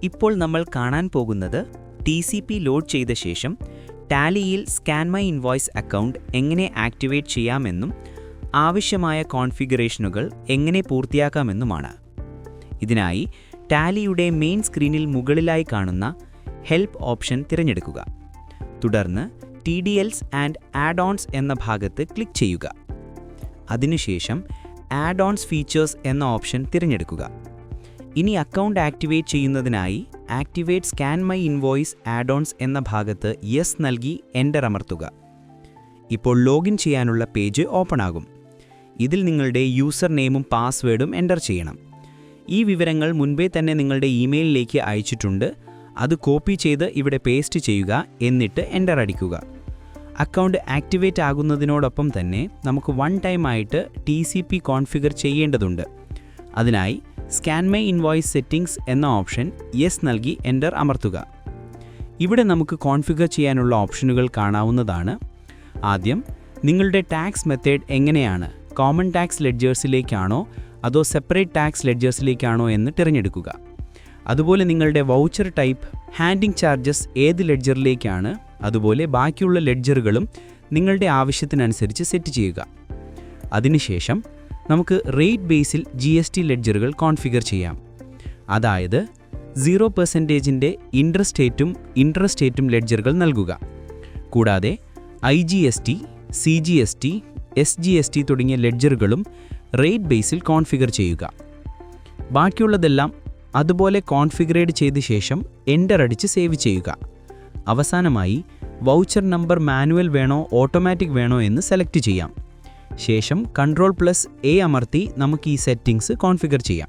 ഇപ്പോൾ നമ്മൾ കാണാൻ പോകുന്നത് TCP ലോഡ് ചെയ്ത ശേഷം ടാലിയിൽ സ്കാൻ മൈ ഇൻവോയ്സ് അക്കൗണ്ട് എങ്ങനെ ആക്ടിവേറ്റ് ചെയ്യാമെന്നും ആവശ്യമായ കോൺഫിഗറേഷനുകൾ എങ്ങനെ പൂർത്തിയാക്കാമെന്നുമാണ്. ഇതിനായി ടാലിയുടെ മെയിൻ സ്ക്രീനിൽ മുകളിലായി കാണുന്ന ഹെൽപ്പ് ഓപ്ഷൻ തിരഞ്ഞെടുക്കുക. തുടർന്ന് TDLs ആൻഡ് ആഡ്-ഓൺസ് എന്ന ഭാഗത്ത് ക്ലിക്ക് ചെയ്യുക. അതിനുശേഷം ആഡ്-ഓൺസ് ഫീച്ചേഴ്സ് എന്ന ഓപ്ഷൻ തിരഞ്ഞെടുക്കുക. ഇനി അക്കൗണ്ട് ആക്ടിവേറ്റ് ചെയ്യുന്നതിനായി activate scan my invoice add-ons എന്ന ഭാഗത്ത് യെസ് നൽകി എൻ്റർ അമർത്തുക. ഇപ്പോൾ ലോഗിൻ ചെയ്യാനുള്ള പേജ് ഓപ്പൺ ആകും. ഇതിൽ നിങ്ങളുടെ യൂസർ നെയിമും പാസ്വേഡും എൻ്റർ ചെയ്യണം. ഈ വിവരങ്ങൾ മുൻപേ തന്നെ നിങ്ങളുടെ ഇമെയിലിലേക്ക് അയച്ചിട്ടുണ്ട്. അത് കോപ്പി ചെയ്ത് ഇവിടെ പേസ്റ്റ് ചെയ്യുക, എന്നിട്ട് എൻ്റർ അടിക്കുക. അക്കൗണ്ട് ആക്ടിവേറ്റ് ആകുന്നതിനോടൊപ്പം തന്നെ നമുക്ക് വൺ ടൈം ആയിട്ട് TCP കോൺഫിഗർ ചെയ്യേണ്ടതുണ്ട്. അതിനായി സ്കാൻ മൈ ഇൻവോയ്സ് സെറ്റിംഗ്സ് എന്ന ഓപ്ഷൻ യെസ് നൽകി എൻ്റർ അമർത്തുക. ഇവിടെ നമുക്ക് കോൺഫിഗർ ചെയ്യാനുള്ള ഓപ്ഷനുകൾ കാണാവുന്നതാണ്. ആദ്യം നിങ്ങളുടെ ടാക്സ് മെത്തേഡ് എങ്ങനെയാണ്, കോമൺ ടാക്സ് ലെഡ്ജേഴ്സിലേക്കാണോ അതോ സെപ്പറേറ്റ് ടാക്സ് ലെഡ്ജേഴ്സിലേക്കാണോ എന്ന് തിരഞ്ഞെടുക്കുക. അതുപോലെ നിങ്ങളുടെ വൗച്ചർ ടൈപ്പ്, ഹാൻഡിംഗ് ചാർജസ് ഏത് ലെഡ്ജറിലേക്കാണ്, അതുപോലെ ബാക്കിയുള്ള ലെഡ്ജറുകളും നിങ്ങളുടെ ആവശ്യത്തിനനുസരിച്ച് സെറ്റ് ചെയ്യുക. അതിനുശേഷം നമുക്ക് റേറ്റ് ബേസിൽ GST ലെഡ്ജറുകൾ കോൺഫിഗർ ചെയ്യാം. അതായത് 0% ഇൻട്രസ്റ്റേറ്റും ലെഡ്ജറുകൾ നൽകുക. കൂടാതെ IGST, CGST, SGST തുടങ്ങിയ ലെഡ്ജറുകളും റേറ്റ് ബേസിൽ കോൺഫിഗർ ചെയ്യുക. ബാക്കിയുള്ളതെല്ലാം അതുപോലെ കോൺഫിഗറേഡ് ചെയ്ത ശേഷം എൻ്റർ അടിച്ച് സേവ് ചെയ്യുക. അവസാനമായി വൗച്ചർ നമ്പർ മാനുവൽ വേണോ ഓട്ടോമാറ്റിക് വേണോ എന്ന് സെലക്ട് ചെയ്യാം. ശേഷം Ctrl+A അമർത്തി നമുക്ക് ഈ സെറ്റിംഗ്സ് കോൺഫിഗർ ചെയ്യാം.